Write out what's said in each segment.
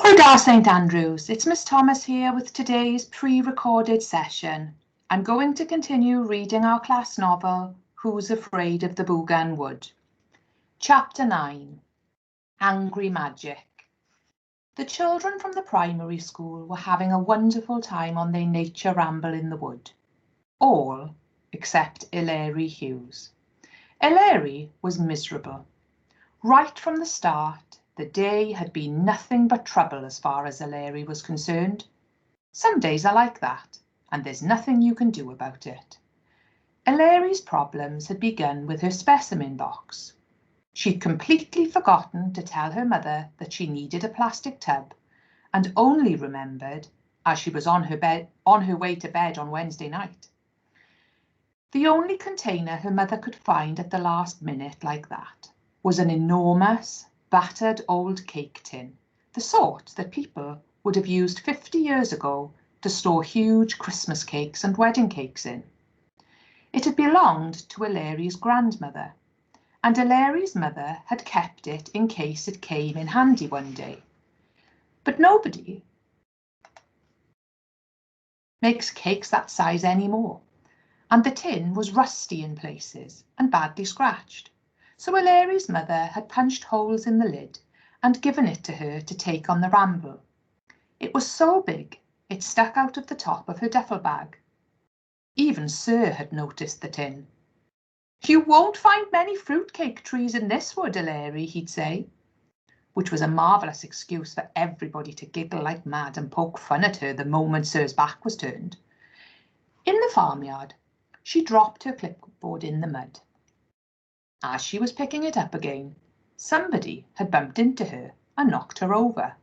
Bore da St Andrews, it's Miss Thomas here with today's pre-recorded session. I'm going to continue reading our class novel, Who's Afraid of the Bwgan-Wood? Chapter 9, Angry Magic. The children from the primary school were having a wonderful time on their nature ramble in the wood. All except Ellery Hughes. Ellery was miserable. Right from the start, the day had been nothing but trouble as far as Ellery was concerned. Some days are like that, and there's nothing you can do about it. Ellery's problems had begun with her specimen box. She'd completely forgotten to tell her mother that she needed a plastic tub, and only remembered as she was on her way to bed on Wednesday night. The only container her mother could find at the last minute like that was an enormous, battered old cake tin, the sort that people would have used 50 years ago to store huge Christmas cakes and wedding cakes in. It had belonged to Ellery's grandmother, and Ellery's mother had kept it in case it came in handy one day. But nobody makes cakes that size anymore, and the tin was rusty in places and badly scratched. So Ellery's mother had punched holes in the lid and given it to her to take on the ramble. It was so big it stuck out of the top of her duffel bag. Even Sir had noticed the tin. "You won't find many fruitcake trees in this wood, Ellery," he'd say, which was a marvellous excuse for everybody to giggle like mad and poke fun at her the moment Sir's back was turned. In the farmyard, she dropped her clipboard in the mud. As she was picking it up again, somebody had bumped into her and knocked her over.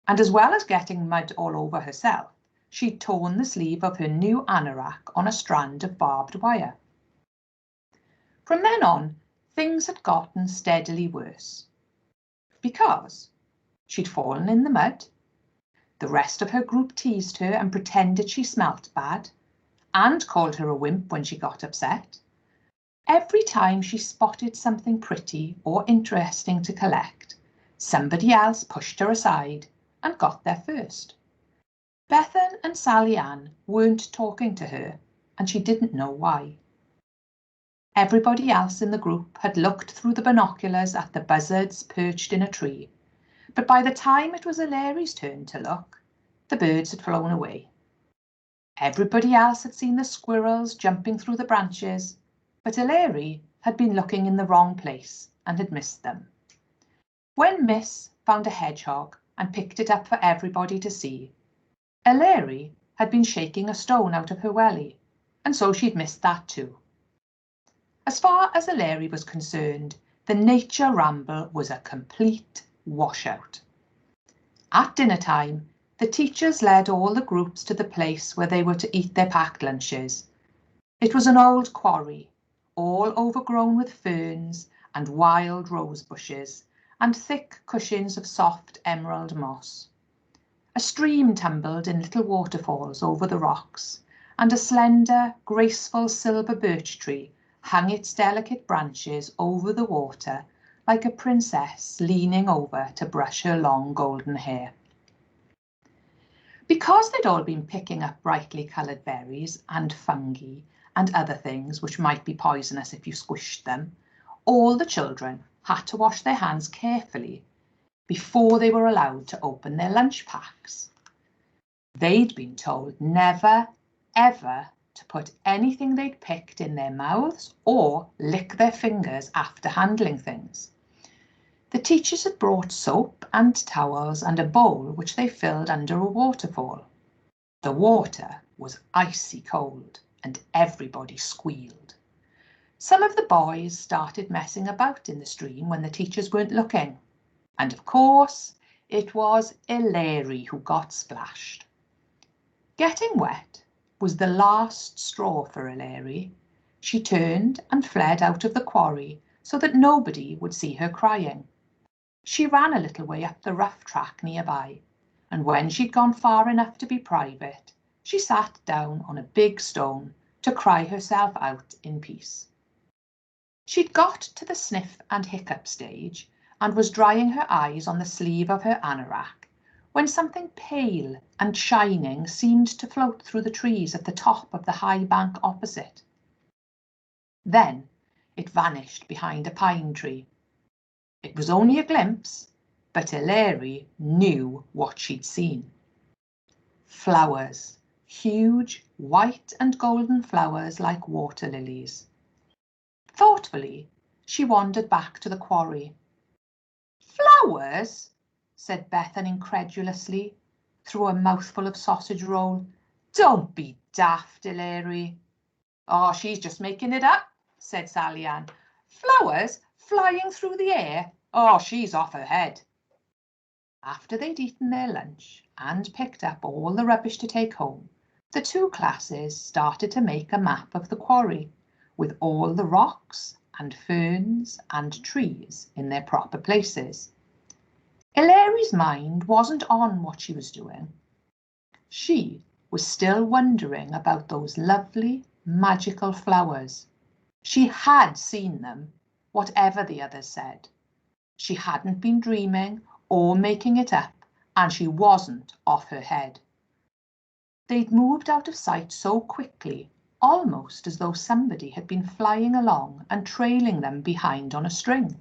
And as well as getting mud all over herself, she'd torn the sleeve of her new anorak on a strand of barbed wire. From then on, things had gotten steadily worse. Because she'd fallen in the mud, the rest of her group teased her and pretended she smelt bad, and called her a wimp when she got upset. Every time she spotted something pretty or interesting to collect, somebody else pushed her aside and got there first. Bethan and Sally Ann weren't talking to her, and she didn't know why. Everybody else in the group had looked through the binoculars at the buzzards perched in a tree, but by the time it was Ellery's turn to look, the birds had flown away. Everybody else had seen the squirrels jumping through the branches, but Ellery had been looking in the wrong place and had missed them. When Miss found a hedgehog and picked it up for everybody to see, Ellery had been shaking a stone out of her welly, and so she'd missed that too. As far as Ellery was concerned, the nature ramble was a complete washout. At dinner time, the teachers led all the groups to the place where they were to eat their packed lunches. It was an old quarry, all overgrown with ferns and wild rose bushes and thick cushions of soft emerald moss. A stream tumbled in little waterfalls over the rocks, and a slender, graceful silver birch tree hung its delicate branches over the water like a princess leaning over to brush her long golden hair. Because they'd all been picking up brightly coloured berries and fungi and other things which might be poisonous if you squished them, all the children had to wash their hands carefully before they were allowed to open their lunch packs. They'd been told never, ever to put anything they'd picked in their mouths or lick their fingers after handling things. The teachers had brought soap and towels and a bowl which they filled under a waterfall. The water was icy cold, and everybody squealed. Some of the boys started messing about in the stream when the teachers weren't looking. And of course, it was Ellery who got splashed. Getting wet was the last straw for Ellery. She turned and fled out of the quarry so that nobody would see her crying. She ran a little way up the rough track nearby, and when she'd gone far enough to be private, she sat down on a big stone to cry herself out in peace. She'd got to the sniff and hiccup stage and was drying her eyes on the sleeve of her anorak when something pale and shining seemed to float through the trees at the top of the high bank opposite. Then it vanished behind a pine tree. It was only a glimpse, but Hilary knew what she'd seen. Flowers, huge white and golden flowers like water lilies. Thoughtfully, she wandered back to the quarry. Flowers? Said Bethan incredulously, through a mouthful of sausage roll. Don't be daft, Hilary. Oh, she's just making it up, said Sally Ann. Flowers flying through the air? Oh, she's off her head. After they'd eaten their lunch and picked up all the rubbish to take home, the two classes started to make a map of the quarry, with all the rocks and ferns and trees in their proper places. Hilary's mind wasn't on what she was doing. She was still wondering about those lovely, magical flowers. She had seen them, whatever the others said. She hadn't been dreaming or making it up, and she wasn't off her head. They'd moved out of sight so quickly, almost as though somebody had been flying along and trailing them behind on a string.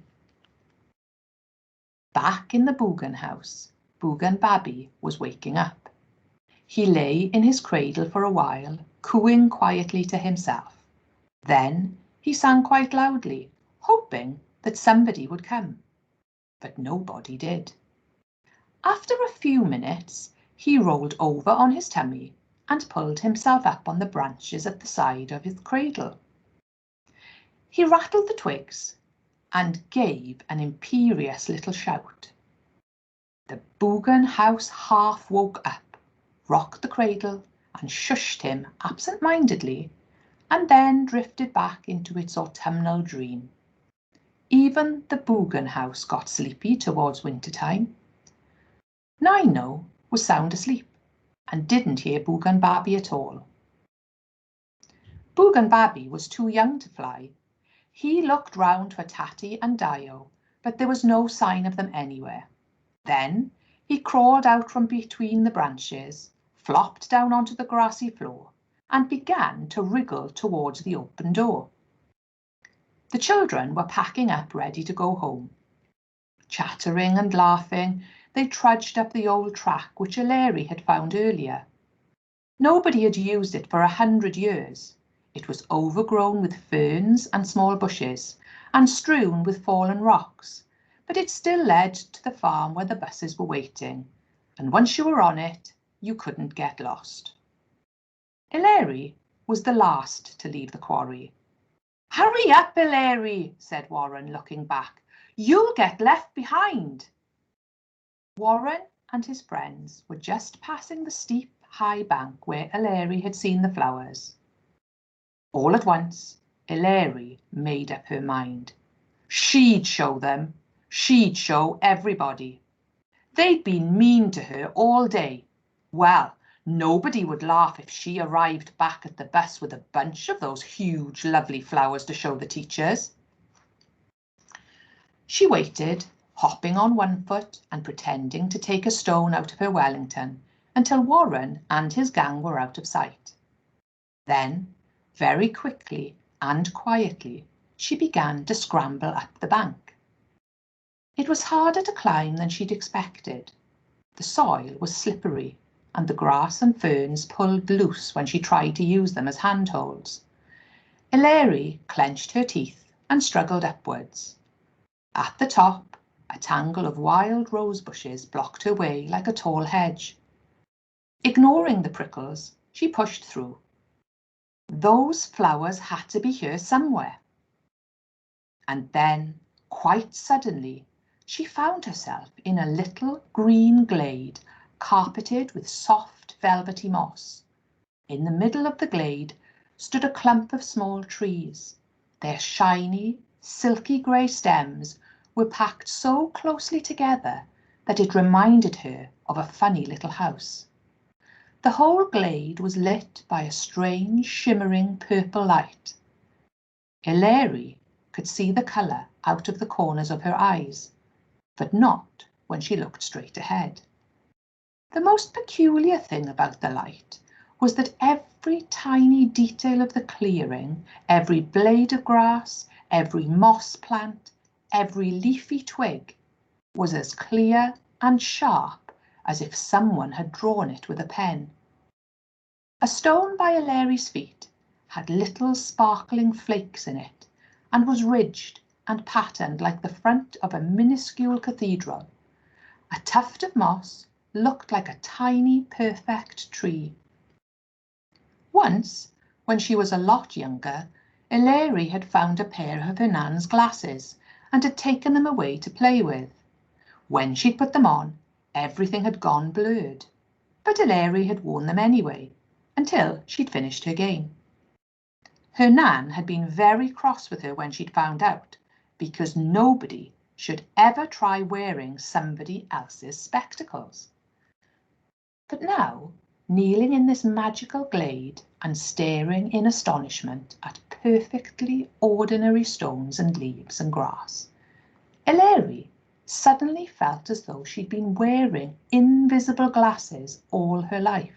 Back in the Bwgan house, Bwgan was waking up. He lay in his cradle for a while, cooing quietly to himself. Then he sang quite loudly, hoping that somebody would come. But nobody did. After a few minutes, he rolled over on his tummy and pulled himself up on the branches at the side of his cradle. He rattled the twigs and gave an imperious little shout. The Bwgan house half woke up, rocked the cradle and shushed him absent-mindedly, and then drifted back into its autumnal dream. Even the Bwgan house got sleepy towards winter-time. Nino was sound asleep and didn't hear Bwgan at all. Bwgan was too young to fly. He looked round for Tatty and Dio, but there was no sign of them anywhere. Then he crawled out from between the branches, flopped down onto the grassy floor, and began to wriggle towards the open door. The children were packing up ready to go home. Chattering and laughing, they trudged up the old track which Hilary had found earlier. Nobody had used it for 100 years. It was overgrown with ferns and small bushes, and strewn with fallen rocks, but it still led to the farm where the buses were waiting, and once you were on it, you couldn't get lost. Hilary was the last to leave the quarry. Hurry up, Hilary, said Warren, looking back. You'll get left behind. Warren and his friends were just passing the steep, high bank where Hilary had seen the flowers. All at once, Hilary made up her mind. She'd show them. She'd show everybody. They'd been mean to her all day. Well, nobody would laugh if she arrived back at the bus with a bunch of those huge, lovely flowers to show the teachers. She waited, hopping on one foot and pretending to take a stone out of her Wellington, until Warren and his gang were out of sight. Then, very quickly and quietly, she began to scramble up the bank. It was harder to climb than she'd expected. The soil was slippery, and the grass and ferns pulled loose when she tried to use them as handholds. Hilary clenched her teeth and struggled upwards. At the top, a tangle of wild rose bushes blocked her way like a tall hedge. Ignoring the prickles, she pushed through. Those flowers had to be here somewhere. And then, quite suddenly, she found herself in a little green glade carpeted with soft velvety moss. In the middle of the glade stood a clump of small trees. Their shiny, silky grey stems were packed so closely together that it reminded her of a funny little house. The whole glade was lit by a strange, shimmering purple light. Hilary could see the colour out of the corners of her eyes, but not when she looked straight ahead. The most peculiar thing about the light was that every tiny detail of the clearing, every blade of grass, every moss plant, every leafy twig, was as clear and sharp as if someone had drawn it with a pen. A stone by Ilari's feet had little sparkling flakes in it, and was ridged and patterned like the front of a minuscule cathedral. A tuft of moss looked like a tiny, perfect tree. Once, when she was a lot younger, Ilari had found a pair of her nan's glasses and had taken them away to play with. When she'd put them on, everything had gone blurred, but Ilari had worn them anyway, until she'd finished her game. Her nan had been very cross with her when she'd found out, because nobody should ever try wearing somebody else's spectacles. But now, kneeling in this magical glade and staring in astonishment at perfectly ordinary stones and leaves and grass, Ilari suddenly felt as though she'd been wearing invisible glasses all her life,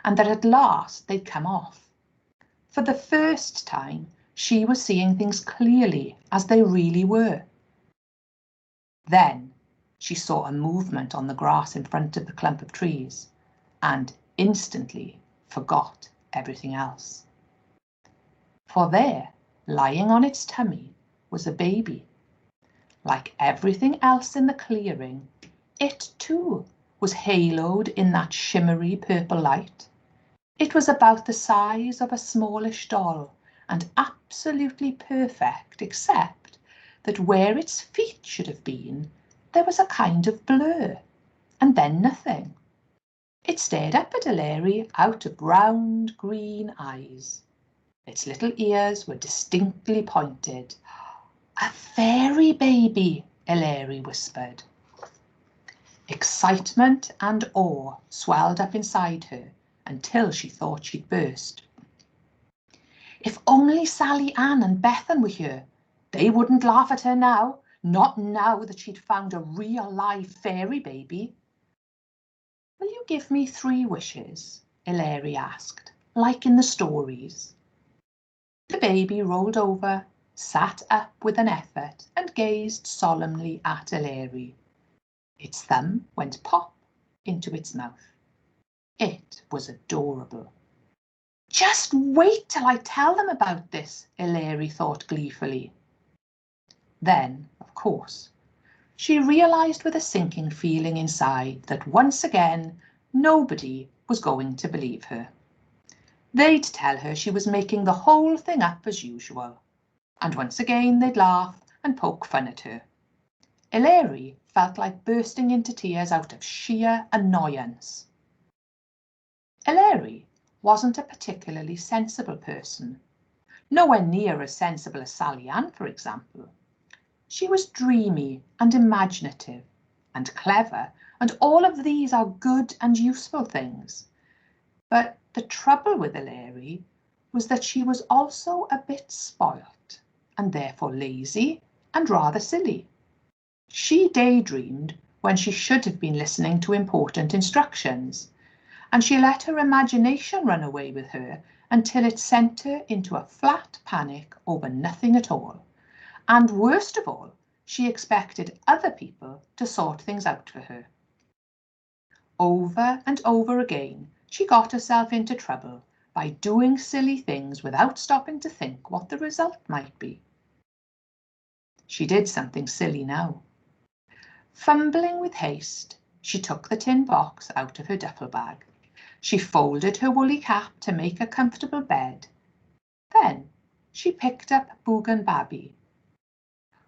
and that at last they'd come off. For the first time, she was seeing things clearly as they really were. Then she saw a movement on the grass in front of the clump of trees, and instantly forgot everything else. For there, lying on its tummy, was a baby. Like everything else in the clearing, it too was haloed in that shimmery purple light. It was about the size of a smallish doll and absolutely perfect, except that where its feet should have been, there was a kind of blur, and then nothing. It stared up at Ilari out of round green eyes. Its little ears were distinctly pointed. "A fairy baby," Ilari whispered. Excitement and awe swelled up inside her until she thought she'd burst. If only Sally Ann and Bethan were here, they wouldn't laugh at her now, not now that she'd found a real live fairy baby. "Will you give me 3 wishes?" Ilari asked, like in the stories. The baby rolled over, sat up with an effort, and gazed solemnly at Ilari. Its thumb went pop into its mouth. It was adorable. "Just wait till I tell them about this," Ilari thought gleefully. Then, of course, she realised with a sinking feeling inside that once again nobody was going to believe her. They'd tell her she was making the whole thing up as usual, and once again they'd laugh and poke fun at her. Ilari felt like bursting into tears out of sheer annoyance. Ilari wasn't a particularly sensible person, nowhere near as sensible as Sally Ann, for example. She was dreamy and imaginative and clever, and all of these are good and useful things. But the trouble with Ilari was that she was also a bit spoilt, and therefore lazy and rather silly. She daydreamed when she should have been listening to important instructions, and she let her imagination run away with her until it sent her into a flat panic over nothing at all. And worst of all, she expected other people to sort things out for her. Over and over again, she got herself into trouble by doing silly things without stopping to think what the result might be. She did something silly now. Fumbling with haste, she took the tin box out of her duffel bag. She folded her woolly cap to make a comfortable bed. Then she picked up Bwgan-Babi,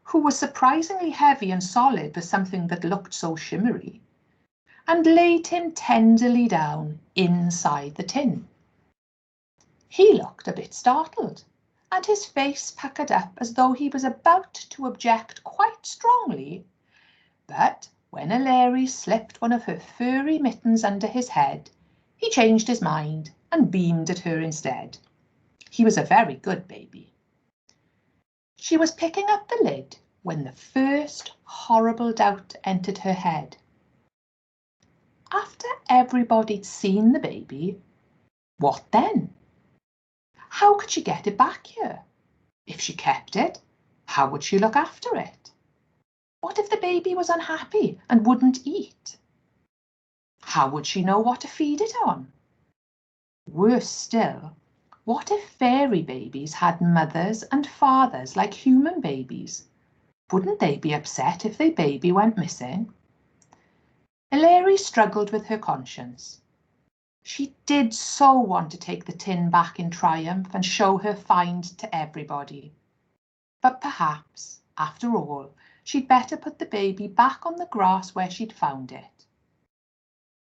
who was surprisingly heavy and solid for something that looked so shimmery, and laid him tenderly down inside the tin. He looked a bit startled, and his face puckered up as though he was about to object quite strongly. But when Ilari slipped one of her furry mittens under his head, he changed his mind and beamed at her instead. He was a very good baby. She was picking up the lid when the first horrible doubt entered her head. After everybody'd seen the baby, what then? How could she get it back here? If she kept it, how would she look after it? What if the baby was unhappy and wouldn't eat? How would she know what to feed it on? Worse still, what if fairy babies had mothers and fathers like human babies? Wouldn't they be upset if their baby went missing? Hilary struggled with her conscience. She did so want to take the tin back in triumph and show her find to everybody. But perhaps, after all, she'd better put the baby back on the grass where she'd found it.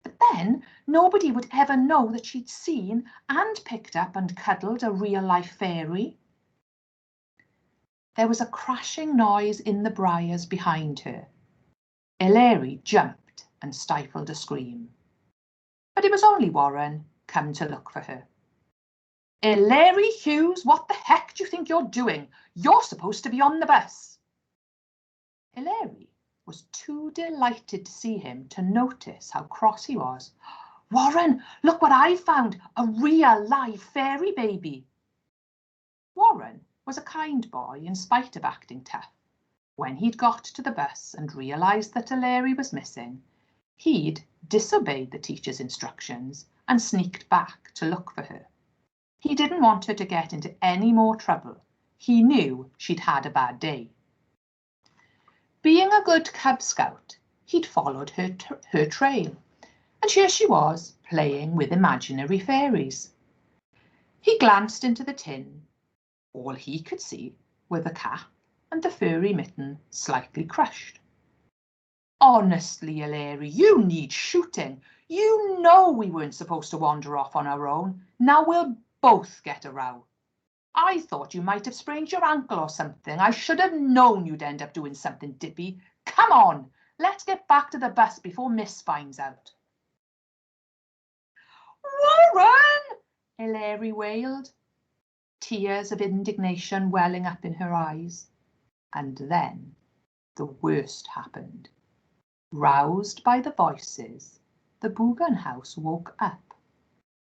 But then nobody would ever know that she'd seen and picked up and cuddled a real-life fairy. There was a crashing noise in the briars behind her. Hilary jumped and stifled a scream. But it was only Warren, come to look for her. "Hilary Hughes, what the heck do you think you're doing? You're supposed to be on the bus." Hilary was too delighted to see him to notice how cross he was. "Warren, look what I found, a real live fairy baby." Warren was a kind boy in spite of acting tough. When he'd got to the bus and realised that Hilary was missing, he'd disobeyed the teacher's instructions and sneaked back to look for her. He didn't want her to get into any more trouble. He knew she'd had a bad day. Being a good Cub Scout, he'd followed her trail, and here she was, playing with imaginary fairies. He glanced into the tin. All he could see were the cap and the furry mitten slightly crushed. "Honestly, Hilary, you need shooting. You know we weren't supposed to wander off on our own. Now we'll both get a row. I thought you might have sprained your ankle or something. I should have known you'd end up doing something dippy. Come on, let's get back to the bus before Miss finds out." "Warren!" Hilary wailed, tears of indignation welling up in her eyes. And then the worst happened. Roused by the voices, the Bwgan house woke up.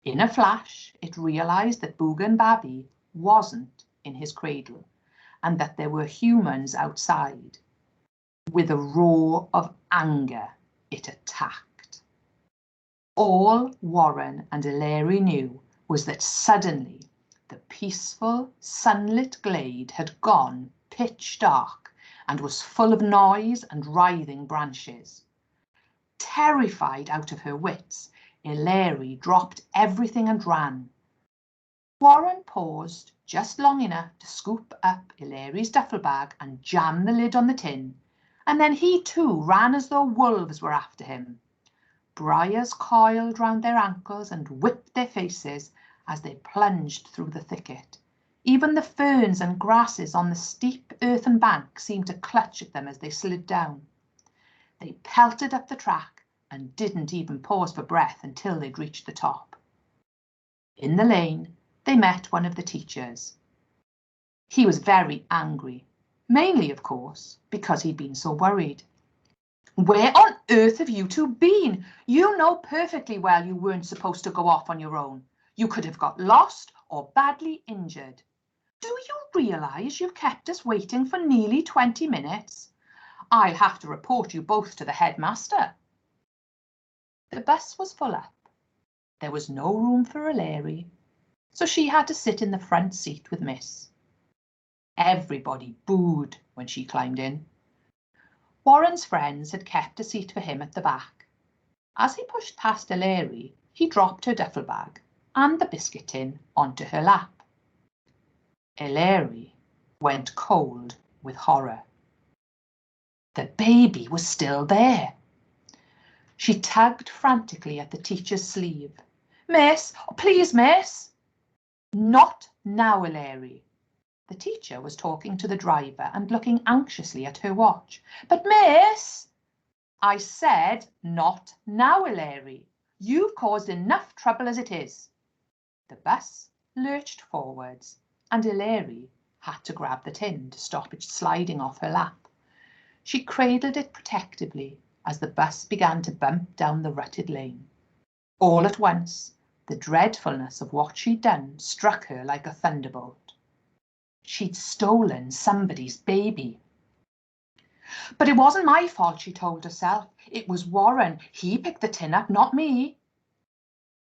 In a flash, it realised that Bwgan Babi wasn't in his cradle and that there were humans outside. With a roar of anger, it attacked. All Warren and Hilary knew was that suddenly the peaceful, sunlit glade had gone pitch dark and was full of noise and writhing branches. Terrified out of her wits, Hilary dropped everything and ran. Warren paused just long enough to scoop up Hilary's duffel bag and jam the lid on the tin, and then he too ran as though wolves were after him. Briars coiled round their ankles and whipped their faces as they plunged through the thicket. Even the ferns and grasses on the steep earthen bank seemed to clutch at them as they slid down. They pelted up the track and didn't even pause for breath until they'd reached the top. In the lane, they met one of the teachers. He was very angry, mainly, of course, because he'd been so worried. "Where on earth have you two been? You know perfectly well you weren't supposed to go off on your own. You could have got lost or badly injured. Do you realise you've kept us waiting for nearly 20 minutes? I'll have to report you both to the headmaster." The bus was full up. There was no room for Hilary, so she had to sit in the front seat with Miss. Everybody booed when she climbed in. Warren's friends had kept a seat for him at the back. As he pushed past Hilary, he dropped her duffel bag and the biscuit tin onto her lap. Hilary went cold with horror. The baby was still there. She tugged frantically at the teacher's sleeve. "Miss, please, miss." "Not now, Hilary." The teacher was talking to the driver and looking anxiously at her watch. "But miss—" "I said not now, Hilary. You've caused enough trouble as it is." The bus lurched forwards and Hilary had to grab the tin to stop it sliding off her lap. She cradled it protectively as the bus began to bump down the rutted lane. All at once, the dreadfulness of what she'd done struck her like a thunderbolt. She'd stolen somebody's baby. But it wasn't my fault, she told herself. It was Warren. He picked the tin up, not me.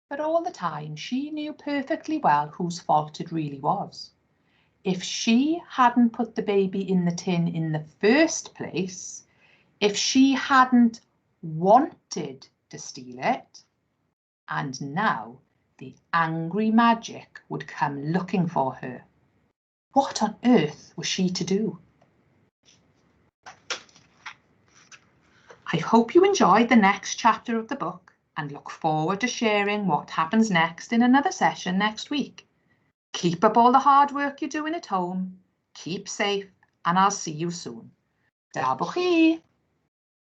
But all the time, she knew perfectly well whose fault it really was. If she hadn't put the baby in the tin in the first place, if she hadn't wanted to steal it, and now the angry magic would come looking for her. What on earth was she to do? I hope you enjoyed the next chapter of the book and look forward to sharing what happens next in another session next week. Keep up all the hard work you're doing at home, keep safe, and I'll see you soon. Da bo chi!